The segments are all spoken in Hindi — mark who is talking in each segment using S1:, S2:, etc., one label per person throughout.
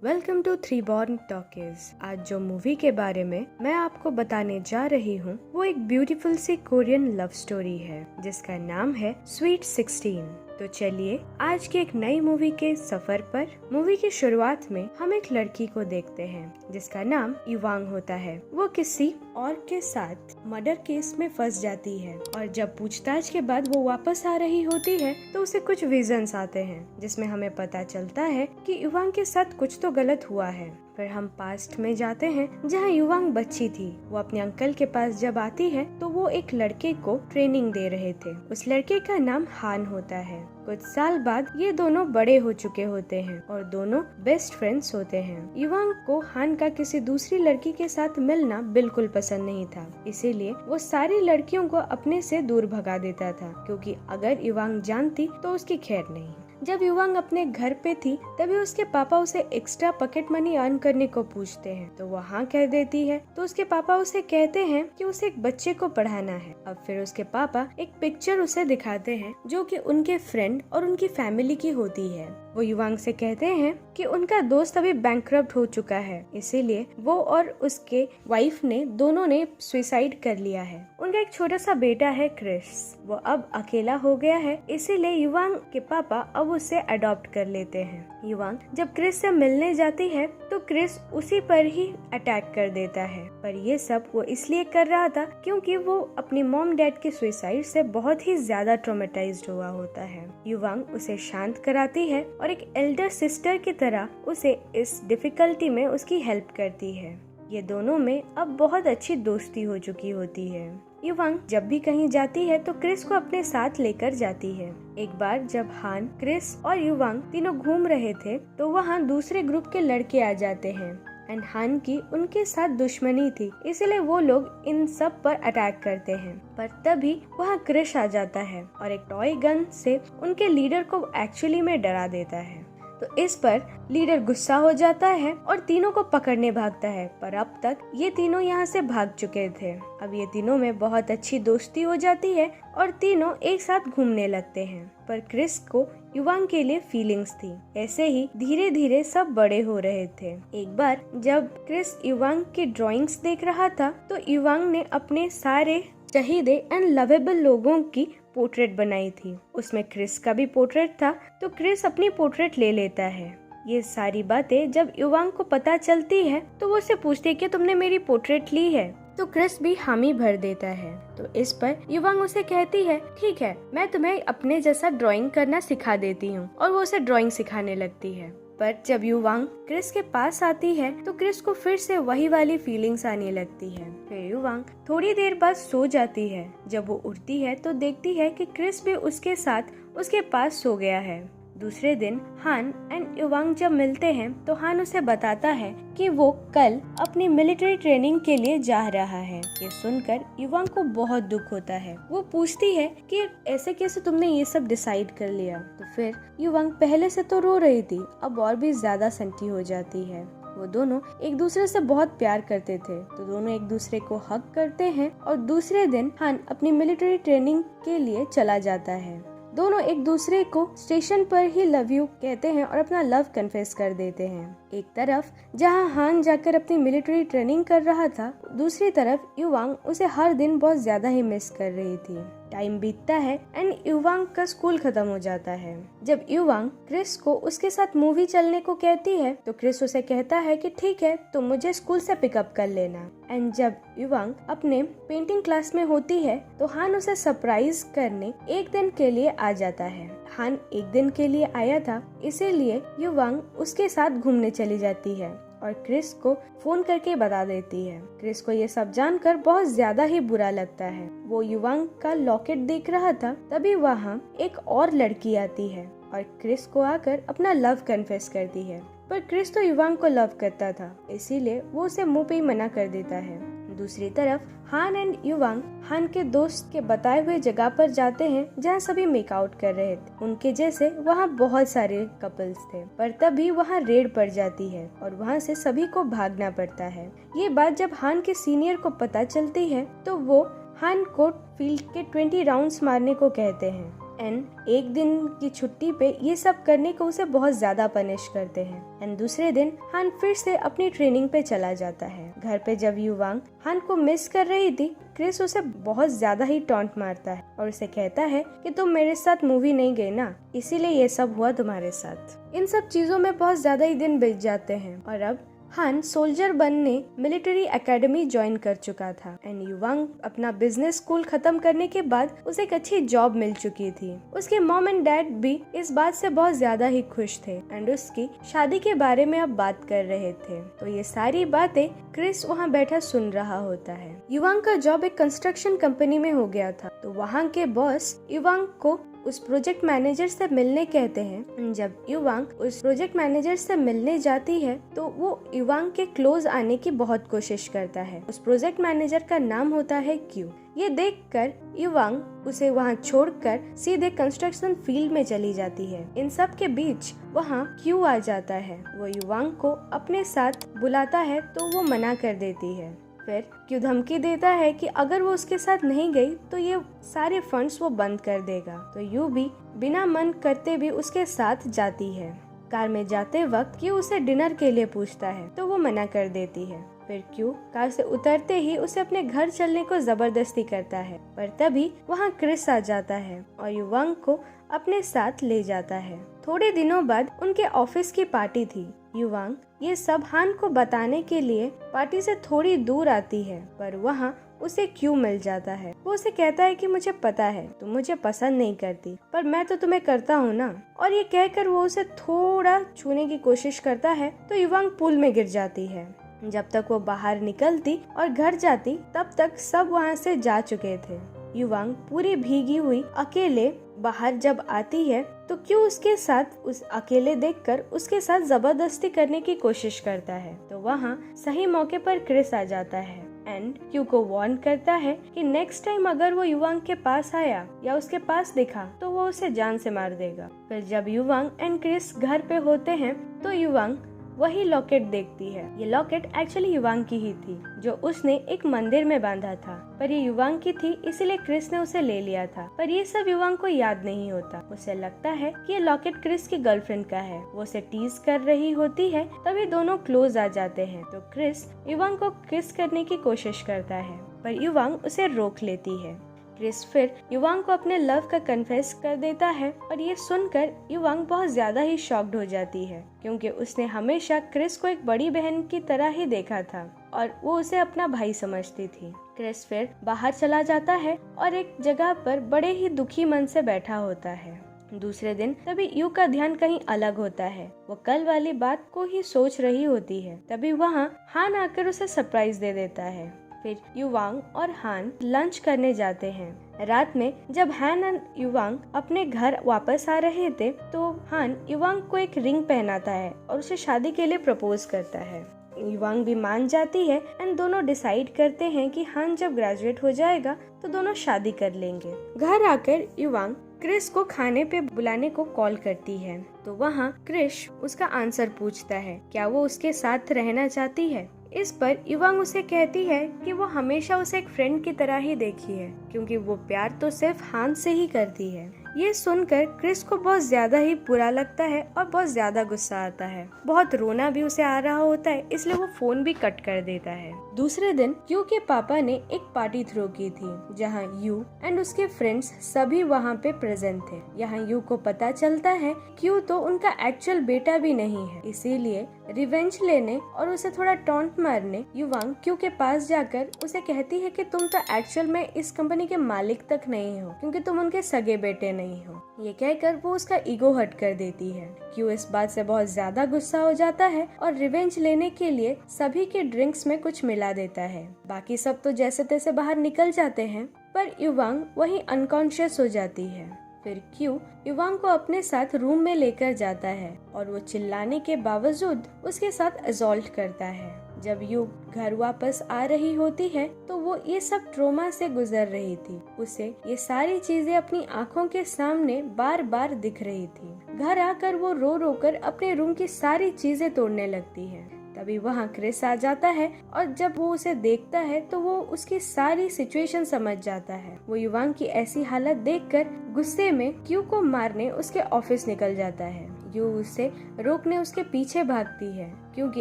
S1: Welcome to Three Born Talkies. आज जो मूवी के बारे में मैं आपको बताने जा रही हूँ वो एक ब्यूटीफुल सी कोरियन लव स्टोरी है जिसका नाम है स्वीट 16। तो चलिए आज की एक नई मूवी के सफर पर। मूवी की शुरुआत में हम एक लड़की को देखते हैं जिसका नाम युवांग होता है। वो किसी और के साथ मर्डर केस में फंस जाती है और जब पूछताछ के बाद वो वापस आ रही होती है तो उसे कुछ विजन्स आते हैं जिसमें हमें पता चलता है कि युवांग के साथ कुछ तो गलत हुआ है। फिर हम पास्ट में जाते हैं जहाँ युवांग बच्ची थी। वो अपने अंकल के पास जब आती है तो वो एक लड़के को ट्रेनिंग दे रहे थे। उस लड़के का नाम हान होता है। कुछ साल बाद ये दोनों बड़े हो चुके होते हैं और दोनों बेस्ट फ्रेंड्स होते हैं। युवांग को हान का किसी दूसरी लड़की के साथ मिलना बिल्कुल पसंद नहीं था, इसीलिए वो सारी लड़कियों को अपने से दूर भगा देता था क्योंकि अगर युवांग जानती तो उसकी खैर नहीं। जब युवांग अपने घर पे थी तभी उसके पापा उसे एक्स्ट्रा पॉकेट मनी अर्न करने को पूछते हैं तो वो हाँ कह देती है। तो उसके पापा उसे कहते हैं कि उसे एक बच्चे को पढ़ाना है। अब फिर उसके पापा एक पिक्चर उसे दिखाते हैं जो कि उनके फ्रेंड और उनकी फैमिली की होती है। वो युवांग से कहते हैं कि उनका दोस्त अभी बैंकरप्ट हो चुका है, इसीलिए वो और उसके वाइफ ने दोनों ने सुसाइड कर लिया है। उनका एक छोटा सा बेटा है क्रिस। वो अब अकेला हो गया है, इसीलिए युवांग के पापा अब उसे अडॉप्ट कर लेते हैं। युवांग जब क्रिस से मिलने जाती है तो क्रिस उसी पर ही अटैक कर देता है, पर ये सब वो इसलिए कर रहा था क्योंकि वो अपनी मॉम डैड के सुसाइड से बहुत ही ज्यादा ट्रॉमेटाइज्ड हुआ होता है। युवांग उसे शांत कराती है और एक एल्डर सिस्टर की तरह उसे इस डिफिकल्टी में उसकी हेल्प करती है। ये दोनों में अब बहुत अच्छी दोस्ती हो चुकी होती है। युवांग जब भी कहीं जाती है तो क्रिस को अपने साथ लेकर जाती है। एक बार जब हान, क्रिस और युवांग तीनों घूम रहे थे तो वहाँ दूसरे ग्रुप के लड़के आ जाते हैं एंड हान की उनके साथ दुश्मनी थी, इसलिए वो लोग इन सब पर अटैक करते हैं। पर तभी वहाँ क्रिस आ जाता है और एक टॉय गन से उनके लीडर को एक्चुअली में डरा देता है। तो इस पर लीडर गुस्सा हो जाता है और तीनों को पकड़ने भागता है, पर अब तक ये तीनों यहाँ से भाग चुके थे। अब ये तीनों में बहुत अच्छी दोस्ती हो जाती है और तीनों एक साथ घूमने लगते हैं। पर क्रिस को युवांग के लिए फीलिंग्स थी। ऐसे ही धीरे धीरे सब बड़े हो रहे थे। एक बार जब क्रिस युवांग की ड्राइंग्स देख रहा था तो युवांग ने अपने सारे शहीदे एंड लवेबल लोगों की पोर्ट्रेट बनाई थी। उसमें क्रिस का भी पोर्ट्रेट था तो क्रिस अपनी पोर्ट्रेट ले लेता है। ये सारी बातें जब युवांग को पता चलती है तो वो उसे पूछती है कि तुमने मेरी पोर्ट्रेट ली है, तो क्रिस भी हामी भर देता है। तो इस पर युवांग उसे कहती है ठीक है, मैं तुम्हें अपने जैसा ड्राइंग करना सिखा देती हूँ, और वो उसे ड्राइंग सिखाने लगती है। पर जब युवांग क्रिस के पास आती है तो क्रिस को फिर से वही वाली फीलिंग्स आने लगती है। फिर युवांग थोड़ी देर बाद सो जाती है। जब वो उठती है तो देखती है कि क्रिस भी उसके साथ उसके पास सो गया है। दूसरे दिन हान एंड युवांग जब मिलते हैं तो हान उसे बताता है कि वो कल अपनी मिलिट्री ट्रेनिंग के लिए जा रहा है। ये सुनकर युवांग को बहुत दुख होता है। वो पूछती है कि ऐसे कैसे तुमने ये सब डिसाइड कर लिया। तो फिर युवांग पहले से तो रो रही थी, अब और भी ज्यादा सनकी हो जाती है। वो दोनों एक दूसरे से बहुत प्यार करते थे तो दोनों एक दूसरे को हग करते हैं और दूसरे दिन हान अपनी मिलिट्री ट्रेनिंग के लिए चला जाता है। दोनों एक दूसरे को स्टेशन पर ही लव यू कहते हैं और अपना लव कन्फेस कर देते हैं। एक तरफ जहां हान जाकर अपनी मिलिट्री ट्रेनिंग कर रहा था, दूसरी तरफ युवांग उसे हर दिन बहुत ज्यादा ही मिस कर रही थी। टाइम बीतता है एंड युवांग का स्कूल खत्म हो जाता है। जब युवांग क्रिस को उसके साथ मूवी चलने को कहती है तो क्रिस उसे कहता है कि ठीक है, तुम मुझे स्कूल से पिकअप कर लेना। एंड जब युवांग अपने पेंटिंग क्लास में होती है तो हान उसे सरप्राइज करने एक दिन के लिए आ जाता है। हान एक दिन के लिए आया था, इसीलिए युवांग उसके साथ घूमने चली जाती है और क्रिस को फोन करके बता देती है। क्रिस को ये सब जानकर बहुत ज्यादा ही बुरा लगता है। वो युवांग का लॉकेट देख रहा था, तभी वहाँ एक और लड़की आती है और क्रिस को आकर अपना लव कन्फेस करती है। पर क्रिस तो युवांग को लव करता था, इसीलिए वो उसे मुंह पे ही मना कर देता है। दूसरी तरफ हान एंड युवांग हान के दोस्त के बताए हुए जगह पर जाते हैं जहाँ सभी मेकआउट कर रहे थे। उनके जैसे वहाँ बहुत सारे कपल्स थे, पर तभी वहाँ रेड पड़ जाती है और वहाँ से सभी को भागना पड़ता है। ये बात जब हान के सीनियर को पता चलती है तो वो हान को फील्ड के 20 राउंड्स मारने को कहते हैं एंड एक दिन की छुट्टी पे ये सब करने को उसे बहुत ज्यादा पनिश करते हैं। एंड दूसरे दिन हान फिर से अपनी ट्रेनिंग पे चला जाता है। घर पे जब युवांग हान को मिस कर रही थी, क्रिस उसे बहुत ज्यादा ही टॉन्ट मारता है और उसे कहता है कि तुम मेरे साथ मूवी नहीं गई ना, इसीलिए ये सब हुआ तुम्हारे साथ। इन सब चीजों में बहुत ज्यादा ही दिन बीत जाते हैं और अब हान सोल्जर बनने मिलिट्री एकेडमी ज्वाइन कर चुका था। एंड युवांग अपना बिजनेस स्कूल खत्म करने के बाद उसे एक अच्छी जॉब मिल चुकी थी। उसके मॉम एंड डैड भी इस बात से बहुत ज्यादा ही खुश थे एंड उसकी शादी के बारे में अब बात कर रहे थे। तो ये सारी बातें क्रिस वहाँ बैठा सुन रहा होता है। युवांग का जॉब एक कंस्ट्रक्शन कंपनी में हो गया था, तो वहाँ के बॉस युवांग को उस प्रोजेक्ट मैनेजर से मिलने कहते हैं। जब युवांग उस प्रोजेक्ट मैनेजर से मिलने जाती है तो वो युवांग के क्लोज आने की बहुत कोशिश करता है। उस प्रोजेक्ट मैनेजर का नाम होता है क्यू। ये देखकर युवांग उसे वहाँ छोड़कर सीधे कंस्ट्रक्शन फील्ड में चली जाती है। इन सब के बीच वहाँ क्यू आ जाता है। वो युवांग को अपने साथ बुलाता है तो वो मना कर देती है। फिर क्यू धमकी देता है कि अगर वो उसके साथ नहीं गई तो ये सारे फंड्स वो बंद कर देगा। तो यू भी बिना मन करते भी उसके साथ जाती है। कार में जाते वक्त क्यू उसे डिनर के लिए पूछता है तो वो मना कर देती है। फिर क्यू कार से उतरते ही उसे अपने घर चलने को जबरदस्ती करता है, पर तभी वहाँ क्रिस आ जाता है और युवांग को अपने साथ ले जाता है। थोड़े दिनों बाद उनके ऑफिस की पार्टी थी। युवांग ये सब हान को बताने के लिए पार्टी से थोड़ी दूर आती है, पर वहाँ उसे क्यू मिल जाता है। वो उसे कहता है कि मुझे पता है तुम मुझे पसंद नहीं करती, पर मैं तो तुम्हें करता हूँ ना। और ये कहकर वो उसे थोड़ा छूने की कोशिश करता है तो युवांग पूल में गिर जाती है। जब तक वो बाहर निकलती और घर जाती तब तक सब वहाँ से जा चुके थे। युवांग पूरी भीगी हुई अकेले बाहर जब आती है तो क्यों उसके साथ उस अकेले देखकर उसके साथ जबरदस्ती करने की कोशिश करता है। तो वहाँ सही मौके पर क्रिस आ जाता है एंड क्यू को वार्न करता है कि नेक्स्ट टाइम अगर वो युवांग के पास आया या उसके पास दिखा तो वो उसे जान से मार देगा। फिर जब युवांग एंड क्रिस घर पे होते हैं तो युवांग वही लॉकेट देखती है। ये लॉकेट एक्चुअली युवांग की ही थी जो उसने एक मंदिर में बांधा था, पर ये युवांग की थी इसीलिए क्रिस ने उसे ले लिया था। पर ये सब युवांग को याद नहीं होता। उसे लगता है कि ये लॉकेट क्रिस की गर्लफ्रेंड का है। वो उसे टीज कर रही होती है, तभी दोनों क्लोज आ जाते हैं। तो क्रिस युवांग को किस करने की कोशिश करता है, पर युवांग उसे रोक लेती है। क्रिस फिर युवांग को अपने लव का कन्फेस कर देता है और ये सुनकर युवांग बहुत ज्यादा ही शॉक्ड हो जाती है, क्योंकि उसने हमेशा क्रिस को एक बड़ी बहन की तरह ही देखा था और वो उसे अपना भाई समझती थी। क्रिस फिर बाहर चला जाता है और एक जगह पर बड़े ही दुखी मन से बैठा होता है। दूसरे दिन तभी यू का ध्यान कहीं अलग होता है। वो कल वाली बात को ही सोच रही होती है। तभी वहाँ हान आकर उसे सरप्राइज दे देता है। फिर युवांग और हान लंच करने जाते हैं। रात में जब हान और युवांग अपने घर वापस आ रहे थे तो हान युवांग को एक रिंग पहनाता है और उसे शादी के लिए प्रपोज करता है। युवांग भी मान जाती है एंड दोनों डिसाइड करते हैं कि हान जब ग्रेजुएट हो जाएगा तो दोनों शादी कर लेंगे। घर आकर युवांग क्रिस को खाने पे बुलाने को कॉल करती है तो वहाँ क्रिश उसका आंसर पूछता है, क्या वो उसके साथ रहना चाहती है। इस पर युवांग उसे कहती है कि वो हमेशा उसे एक फ्रेंड की तरह ही देखी है, क्योंकि वो प्यार तो सिर्फ हान से ही करती है। ये सुनकर क्रिस को बहुत ज्यादा ही बुरा लगता है और बहुत ज्यादा गुस्सा आता है। बहुत रोना भी उसे आ रहा होता है, इसलिए वो फोन भी कट कर देता है। दूसरे दिन क्यू के पापा ने एक पार्टी थ्रो की थी जहाँ यू एंड उसके फ्रेंड्स सभी वहाँ पे प्रेजेंट थे। यहाँ यू को पता चलता है क्यू तो उनका एक्चुअल बेटा भी नहीं है, इसीलिए रिवेंज लेने और उसे थोड़ा टॉन्ट मारने युवांग क्यू के पास जाकर उसे कहती है कि तुम तो एक्चुअल में इस कंपनी के मालिक तक नहीं हो, क्योंकि तुम उनके सगे बेटे नहीं हो। ये कहकर वो उसका ईगो हर्ट कर देती है। क्यू इस बात से बहुत ज्यादा गुस्सा हो जाता है और रिवेंज लेने के लिए सभी के ड्रिंक्स में कुछ मिला देता है। बाकी सब तो जैसे तैसे बाहर निकल जाते हैं, पर युवांग वहीं अनकॉन्शियस हो जाती है। फिर क्यू युवांग को अपने साथ रूम में लेकर जाता है और वो चिल्लाने के बावजूद उसके साथ असॉल्ट करता है। जब यू घर वापस आ रही होती है तो वो ये सब ट्रोमा से गुजर रही थी। उसे ये सारी चीजें अपनी आंखों के सामने बार बार दिख रही थी। घर आकर वो रो रो कर अपने रूम की सारी चीजें तोड़ने लगती है। तभी वहाँ क्रिस आ जाता है और जब वो उसे देखता है तो वो उसकी सारी सिचुएशन समझ जाता है। वो युवांग की ऐसी हालत देखकर गुस्से में क्यू को मारने उसके ऑफिस निकल जाता है। यू उसे रोकने उसके पीछे भागती है क्योंकि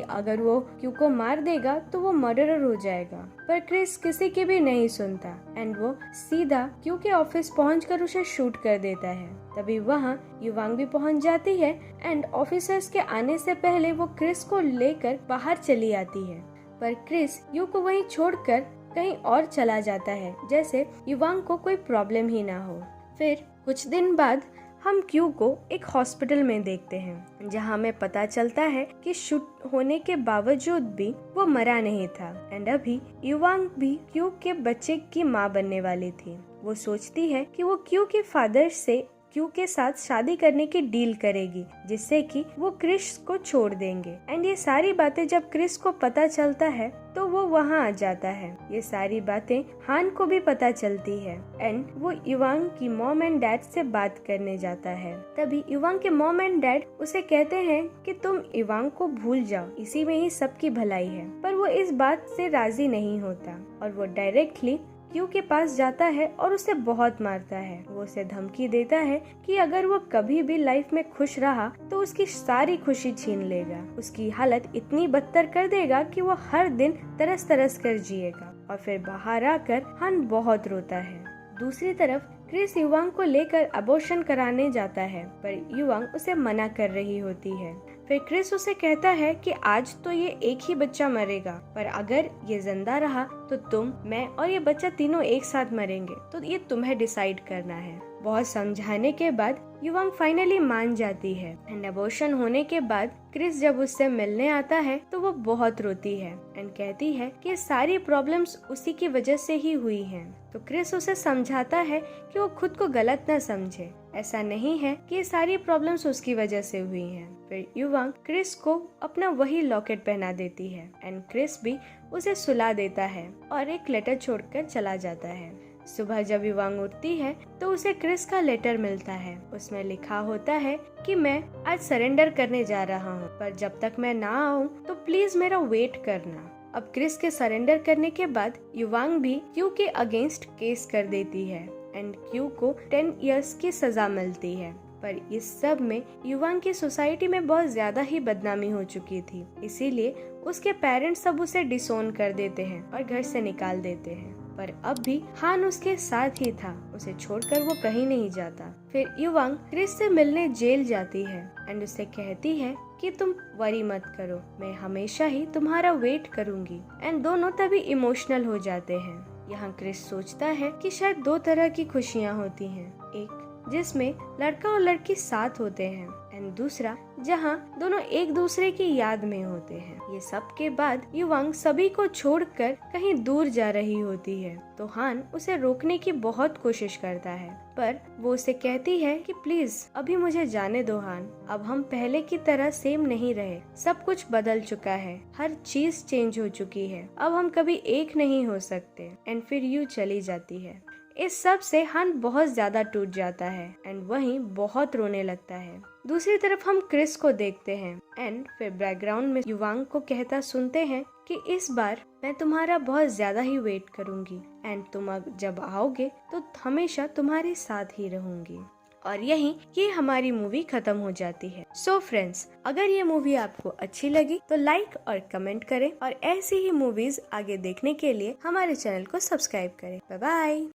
S1: अगर वो क्यू को मार देगा तो वो मर्डरर हो जाएगा, पर क्रिस किसी की भी नहीं सुनता एंड वो सीधा क्यू के ऑफिस पहुंचकर उसे शूट कर देता है। तभी वहाँ युवांग भी पहुंच जाती है एंड ऑफिसर्स के आने से पहले वो क्रिस को लेकर बाहर चली आती है, पर क्रिस यू को वहीं छोड़कर कहीं और चला जाता है जैसे युवांग को कोई प्रॉब्लम ही ना हो। फिर कुछ दिन बाद हम क्यू को एक हॉस्पिटल में देखते हैं जहां हमें पता चलता है कि शूट होने के बावजूद भी वो मरा नहीं था एंड अभी युवांग भी क्यू के बच्चे की माँ बनने वाली थी। वो सोचती है कि वो क्यू के फादर से क्यू के साथ शादी करने की डील करेगी जिससे कि वो क्रिस को छोड़ देंगे एंड ये सारी बातें जब क्रिस को पता चलता है तो वो वहाँ आ जाता है। ये सारी बातें हान को भी पता चलती है एंड वो युवांग की मॉम एंड डैड से बात करने जाता है। तभी युवांग के मॉम एंड डैड उसे कहते हैं कि तुम युवांग को भूल जाओ, इसी में ही सबकी भलाई है, पर वो इस बात से राजी नहीं होता और वो डायरेक्टली क्यू के पास जाता है और उसे बहुत मारता है। वो उसे धमकी देता है कि अगर वो कभी भी लाइफ में खुश रहा तो उसकी सारी खुशी छीन लेगा, उसकी हालत इतनी बदतर कर देगा कि वो हर दिन तरस तरस कर जिएगा। और फिर बाहर आकर हान बहुत रोता है। दूसरी तरफ क्रिस युवांग को लेकर अबॉर्शन कराने जाता है, पर युवांग उसे मना कर रही होती है। फिर क्रिस उसे कहता है कि आज तो ये एक ही बच्चा मरेगा, पर अगर ये जिंदा रहा तो तुम, मैं और ये बच्चा तीनों एक साथ मरेंगे, तो ये तुम्हें डिसाइड करना है। बहुत समझाने के बाद युवांग फाइनली मान जाती है एंड अबॉर्शन होने के बाद क्रिस जब उससे मिलने आता है तो वो बहुत रोती है एंड कहती है कि सारी प्रॉब्लम्स उसी की वजह से ही हुई हैं। तो क्रिस उसे समझाता है कि वो खुद को गलत न समझे, ऐसा नहीं है कि ये सारी प्रॉब्लम्स उसकी वजह से हुई हैं। फिर युवांग क्रिस को अपना वही लॉकेट पहना देती है एंड क्रिस भी उसे सुला देता है और एक लेटर छोड़कर चला जाता है। सुबह जब युवांग उठती है तो उसे क्रिस का लेटर मिलता है। उसमें लिखा होता है कि मैं आज सरेंडर करने जा रहा हूँ, पर जब तक मैं ना आऊँ तो प्लीज मेरा वेट करना। अब क्रिस के सरेंडर करने के बाद युवांग भी क्यू के अगेंस्ट केस कर देती है एंड क्यू को 10 इयर्स की सजा मिलती है। पर इस सब में युवांग की सोसाइटी में बहुत ज्यादा ही बदनामी हो चुकी थी, इसीलिए उसके पेरेंट्स सब उसे डिसोन कर देते हैं और घर से निकाल देते हैं। पर अब भी हान उसके साथ ही था, उसे छोड़कर वो कहीं नहीं जाता। फिर युवांग क्रिस से मिलने जेल जाती है एंड उसे कहती है कि तुम वरी मत करो, मैं हमेशा ही तुम्हारा वेट करूंगी एंड दोनों तभी इमोशनल हो जाते हैं। यहाँ क्रिस सोचता है कि शायद दो तरह की खुशियाँ होती हैं, एक जिसमें लड़का और लड़की साथ होते हैं एंड दूसरा जहाँ दोनों एक दूसरे की याद में होते हैं। ये सब के बाद युवांग सभी को छोड़कर कहीं दूर जा रही होती है तो हान उसे रोकने की बहुत कोशिश करता है, पर वो उसे कहती है कि प्लीज अभी मुझे जाने दो हान, अब हम पहले की तरह सेम नहीं रहे, सब कुछ बदल चुका है, हर चीज चेंज हो चुकी है, अब हम कभी एक नहीं हो सकते। एंड फिर यू चली जाती है। इस सब से हान बहुत ज्यादा टूट जाता है एंड वहीं बहुत रोने लगता है। दूसरी तरफ हम क्रिस को देखते हैं एंड फिर बैकग्राउंड में युवांग को कहता सुनते हैं कि इस बार मैं तुम्हारा बहुत ज्यादा ही वेट करूंगी एंड तुम जब आओगे तो हमेशा तुम्हारे साथ ही रहूंगी। और यहीं ये हमारी मूवी खत्म हो जाती है। सो फ्रेंड्स, अगर ये मूवी आपको अच्छी लगी तो लाइक और कमेंट करें और ऐसी ही मूवीज आगे देखने के लिए हमारे चैनल को सब्सक्राइब करें। Bye bye.